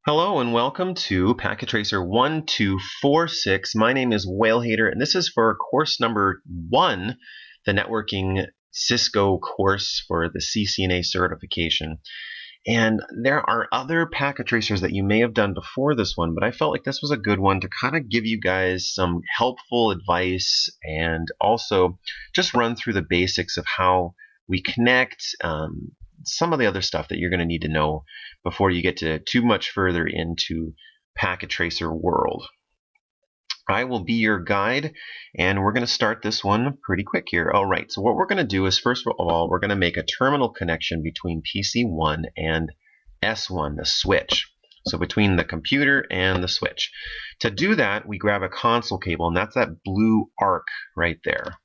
Hello and welcome to Packet Tracer 1246. My name is Whalehater, and this is for course number 1, the networking Cisco course for the CCNA certification. And there are other packet tracers that you may have done before this one, but I felt like this was a good one to kind of give you guys some helpful advice and also just run through the basics of how we connect, some of the other stuff that you're going to need to know before you get to too much further into packet tracer world. I will be your guide, and we're going to start this one pretty quick here. All right, so what we're going to do is, first of all, we're going to make a terminal connection between PC1 and S1, the switch. So between the computer and the switch. To do that, we grab a console cable, and that's that blue arc right there.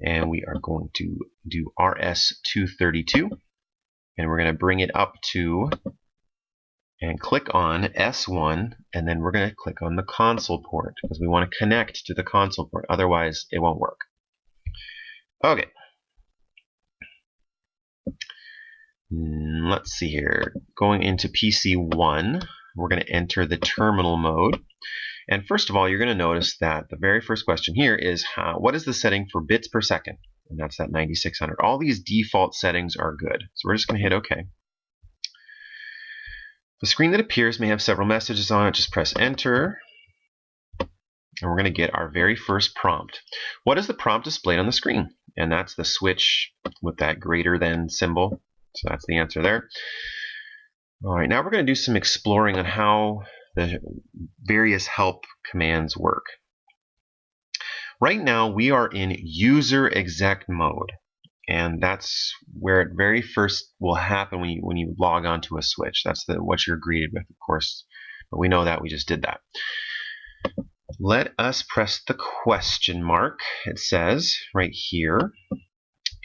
And we are going to do RS-232, and we're going to bring it up to and click on S1, and then we're going to click on the console port because we want to connect to the console port. Otherwise, it won't work. Okay. Let's see here. Going into PC1, we're going to enter the terminal mode. And first of all, you're going to notice that the very first question here is what is the setting for bits per second? And that's that 9600. All these default settings are good. So we're just going to hit OK. The screen that appears may have several messages on it. Just press enter. And we're going to get our very first prompt. What is the prompt displayed on the screen? And that's the switch with that greater than symbol. So that's the answer there. All right, now we're going to do some exploring on how the various help commands work. Right now we are in user exec mode, and that's where it very first will happen when you log on to a switch. That's what you're greeted with, of course, but we know that we just did that. Let us press the question mark, it says right here,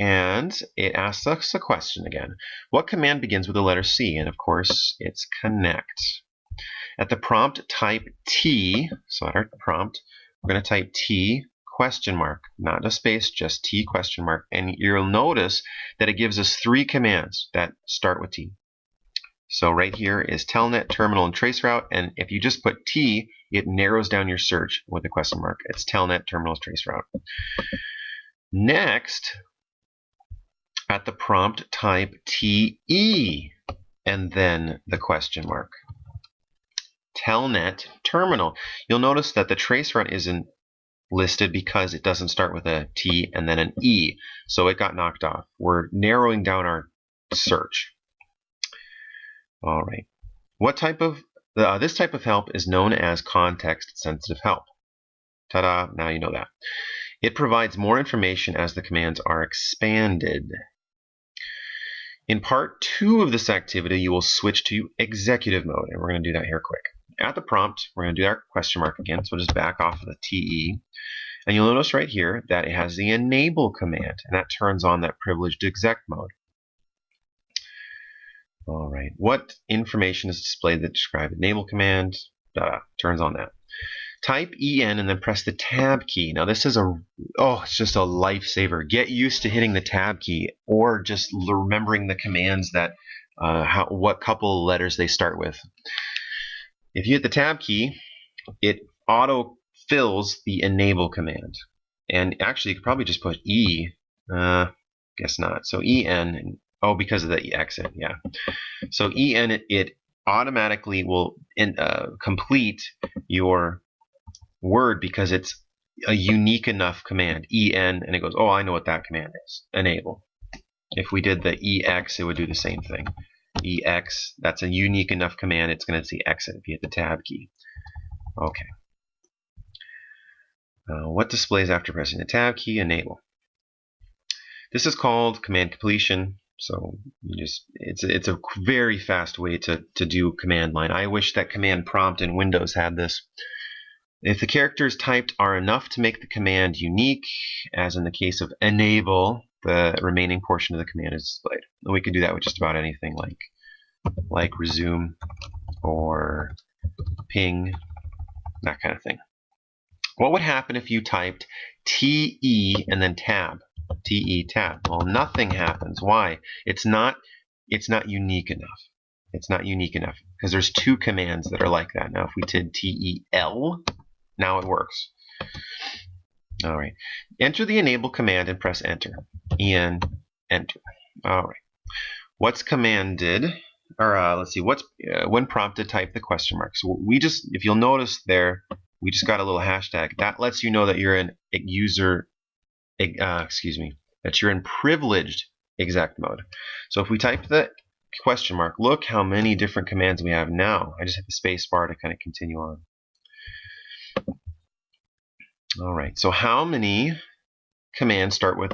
and it asks us a question again. What command begins with the letter C? And of course it's connect. At the prompt, type T. So at our prompt, we're going to type T question mark, not a space, just T question mark. And you'll notice that it gives us 3 commands that start with T. So right here is telnet, terminal, and traceroute. And if you just put T, it narrows down your search with a question mark. It's telnet, terminal, traceroute. Next, at the prompt, type TE and then the question mark. Telnet terminal. You'll notice that the traceroute isn't listed because it doesn't start with a T and then an E, so it got knocked off. We're narrowing down our search. All right. What type of this type of help is known as context-sensitive help. Ta-da! Now you know that. It provides more information as the commands are expanded. In part 2 of this activity, you will switch to executive mode, and we're going to do that here quick. At the prompt, we're going to do our question mark again, so we'll just back off of the TE. And you'll notice right here that it has the enable command, and that turns on that privileged exec mode. All right, what information is displayed that describes enable command? Turns on that. Type EN and then press the tab key. Now this is it's just a lifesaver. Get used to hitting the tab key or just remembering the commands that what couple of letters they start with. If you hit the tab key, it auto fills the enable command. And actually you could probably just put E. Guess not. So EN, because of the exit, yeah. So EN, it automatically will complete your word because it's a unique enough command. EN, and it goes, I know what that command is. Enable. If we did the EX, it would do the same thing. EX, that's a unique enough command. It's going to see exit if you hit the tab key. Okay. What displays after pressing the tab key? Enable. This is called command completion. So it's a very fast way to do command line. I wish that command prompt in Windows had this. If the characters typed are enough to make the command unique, as in the case of enable, the remaining portion of the command is displayed. And we can do that with just about anything like resume or ping, that kind of thing. What would happen if you typed TE and then tab? TE tab. Well, nothing happens. Why? It's not unique enough. It's not unique enough because there's 2 commands that are like that. Now if we did TEL, now it works. All right. Enter the enable command and press enter. En, enter. All right. What's commanded? Or let's see. What's when prompted? Type the question mark. So we just, if you'll notice there, we just got a little hashtag. That lets you know that you're in user. That you're in privileged exec mode. So if we type the question mark, look how many different commands we have now. I just hit the space bar to kind of continue on. All right, so how many commands start with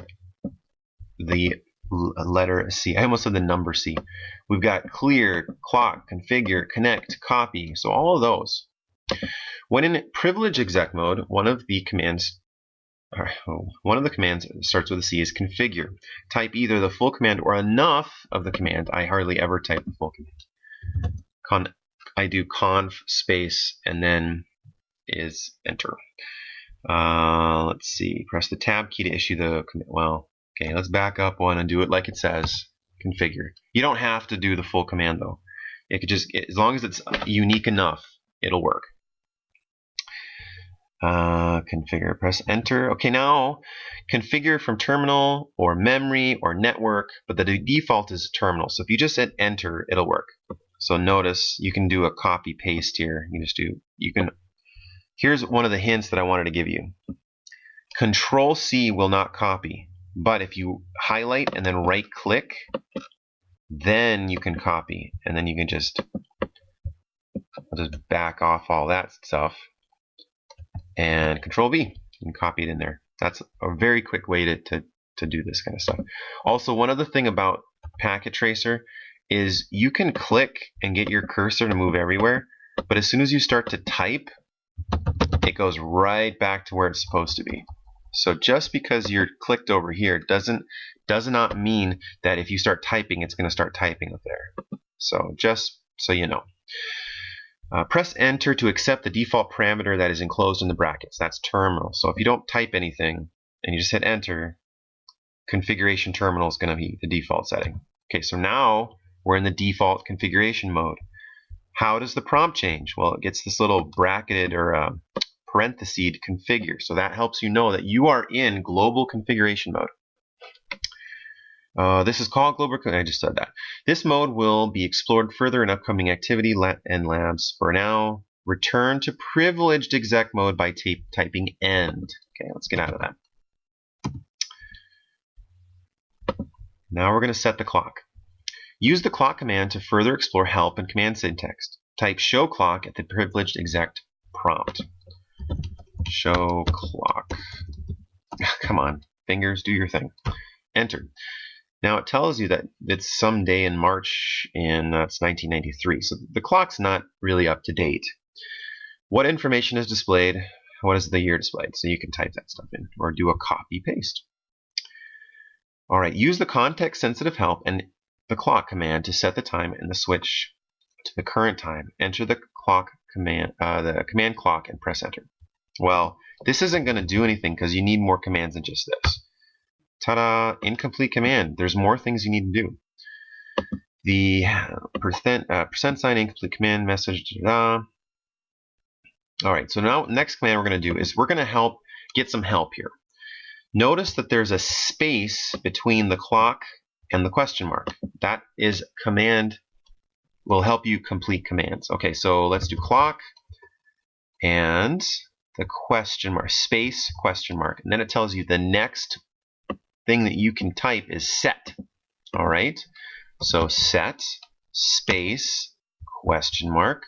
the letter C? I almost said the number C. We've got clear, clock, configure, connect, copy. So all of those. When in privileged exec mode, one of the commands starts with a C is configure. Type either the full command or enough of the command. I hardly ever type the full command. I do conf space and then is enter. Let's see. Press the tab key to issue the command. Well, okay, let's back up one and do it like it says. Configure. You don't have to do the full command though. It could just, as long as it's unique enough, it'll work. Configure, press enter. Okay, now configure from terminal or memory or network, but the default is terminal. So if you just hit enter, it'll work. So notice you can do a copy paste here. Here's one of the hints that I wanted to give you. Control C will not copy, but if you highlight and then right click, then you can copy, and then you can just back off all that stuff and Control V and copy it in there. That's a very quick way to do this kind of stuff. Also, one other thing about Packet Tracer is you can click and get your cursor to move everywhere, but as soon as you start to type, it goes right back to where it's supposed to be. So just because you're clicked over here does not mean that if you start typing, it's going to start typing up there. So just so you know. Press enter to accept the default parameter that is enclosed in the brackets. That's terminal. So if you don't type anything and you just hit enter, configuration terminal is going to be the default setting. Okay, so now we're in the default configuration mode. How does the prompt change? Well, it gets this little bracketed or parenthesis configure. So that helps you know that you are in global configuration mode. This is called global. I just said that. This mode will be explored further in upcoming activity and labs. For now, return to privileged exec mode by typing end. Okay, let's get out of that. Now we're going to set the clock. Use the clock command to further explore help and command syntax. Type show clock at the privileged exec prompt. Show clock. Come on, fingers, do your thing. Enter. Now it tells you that it's some day in March and that's 1993. So the clock's not really up to date. What information is displayed? What is the year displayed? So you can type that stuff in or do a copy paste. All right, use the context sensitive help and the clock command to set the time and the switch to the current time. Enter the clock command, the command clock, and press enter. Well, this isn't going to do anything because you need more commands than just this. Ta-da! Incomplete command. There's more things you need to do. The percent sign incomplete command message. All right. So now next command we're going to do is we're going to get some help here. Notice that there's a space between the clock and the question mark. That is command will help you complete commands. Okay, so let's do clock and the question mark, space, question mark. And then it tells you the next thing that you can type is set. All right, so set, space, question mark.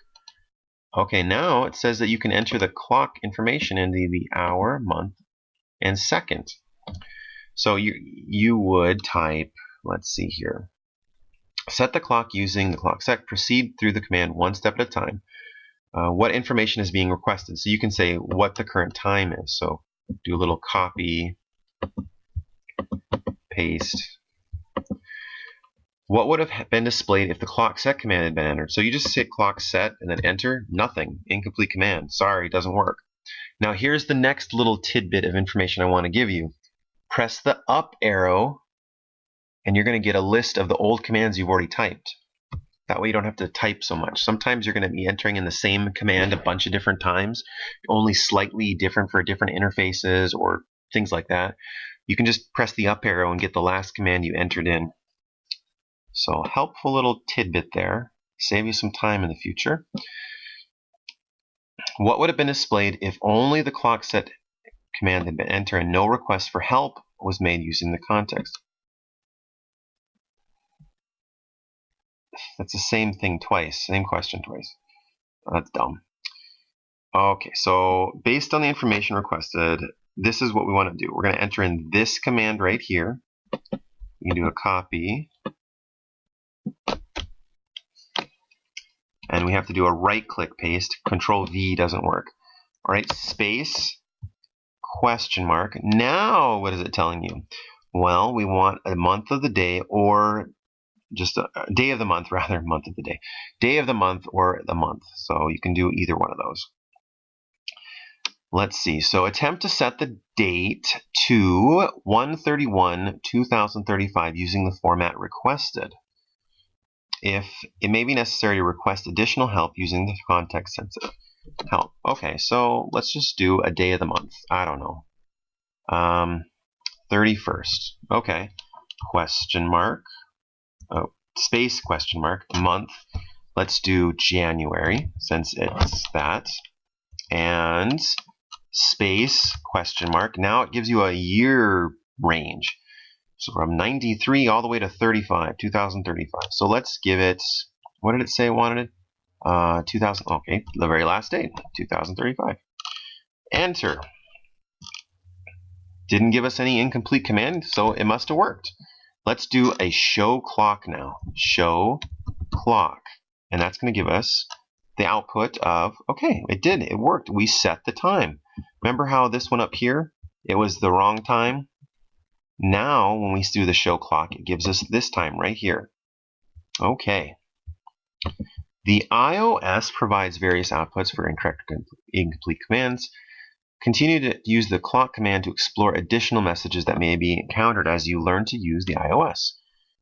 Okay, now it says that you can enter the clock information into the hour, month, and second. So you would type, let's see here, set the clock using the clock set, proceed through the command one step at a time. What information is being requested? So you can say what the current time is. So do a little copy, paste. What would have been displayed if the clock set command had been entered? So you just hit clock set and then enter, nothing, incomplete command. Sorry, it doesn't work. Now here's the next little tidbit of information I want to give you. Press the up arrow and you're going to get a list of the old commands you've already typed. That way you don't have to type so much. Sometimes you're going to be entering in the same command a bunch of different times, only slightly different for different interfaces or things like that. You can just press the up arrow and get the last command you entered in. So helpful little tidbit there. Save you some time in the future. What would have been displayed if only the clock set command had been entered and no request for help was made using the context? That's the same thing twice, same question twice. That's dumb. Okay, so based on the information requested, this is what we want to do. We're going to enter in this command right here. You can do a copy. And we have to do a right-click paste. Control V doesn't work. All right, space, question mark. Now, what is it telling you? Well, we want a month of the day, or just a day of the month, rather, month of the day. Day of the month or the month. So you can do either one of those. Let's see. So attempt to set the date to 1/31/2035 using the format requested. If it may be necessary to request additional help using the context-sensitive help. Okay, so let's just do a day of the month. I don't know. 31st. Okay. Question mark. Oh, space question mark. Month. Let's do January, since it's that. And space question mark. Now it gives you a year range. So from 93 all the way to 2035. So let's give it, what did it say it wanted? 2000, okay, the very last date, 2035. Enter. Didn't give us any incomplete command, so it must have worked. Let's do a show clock now. Show clock. And that's going to give us the output of, okay, it did, it worked. We set the time. Remember how this one up here, it was the wrong time? Now, when we do the show clock, it gives us this time right here. Okay. The iOS provides various outputs for incorrect or incomplete commands. Continue to use the clock command to explore additional messages that may be encountered as you learn to use the iOS.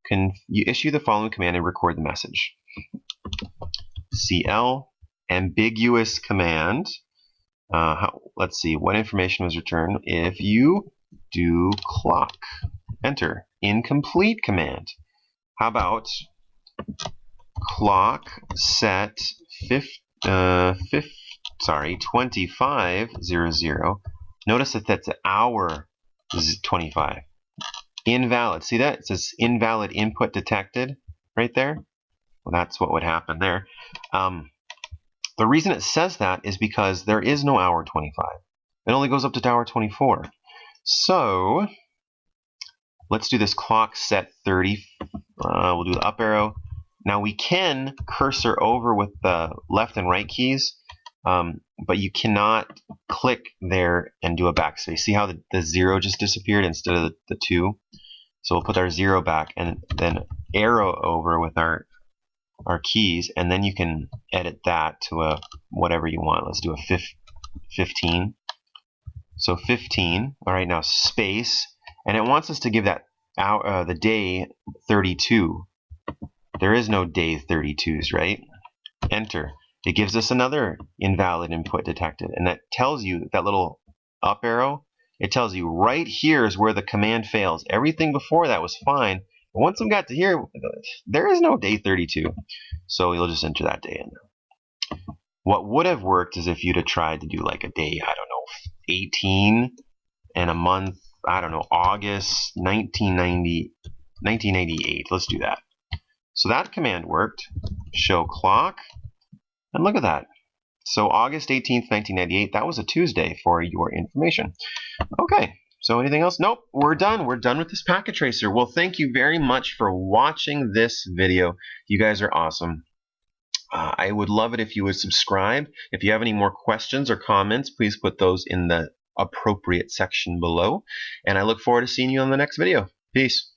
Can you issue the following command and record the message? CL, ambiguous command. Let's see, what information was returned if you do clock. Enter. Incomplete command. How about clock set 2500. Notice that that's hour 25. Invalid. See that? It says invalid input detected right there. Well, that's what would happen there. The reason it says that is because there is no hour 25. It only goes up to hour 24. So let's do this clock set 30. We'll do the up arrow. Now we can cursor over with the left and right keys, but you cannot click there and do a backspace. See how the 0 just disappeared instead of the 2? So we'll put our 0 back and then arrow over with our keys, and then you can edit that to a whatever you want. Let's do a 15. So 15. All right, now space, and it wants us to give that the day 32. There is no day 32s, right? Enter. It gives us another invalid input detected, and that tells you that little up arrow. It tells you right here is where the command fails. Everything before that was fine. But once we got to here, there is no day 32. So you'll just enter that day in there. What would have worked is if you'd have tried to do like a day, I don't know, 18 and a month, I don't know, August 1988. Let's do that. So that command worked. Show clock. And look at that. So August 18th, 1998, that was a Tuesday for your information. Okay. So anything else? Nope, we're done. We're done with this packet tracer. Well, thank you very much for watching this video. You guys are awesome. I would love it if you would subscribe. If you have any more questions or comments, please put those in the appropriate section below. And I look forward to seeing you on the next video. Peace.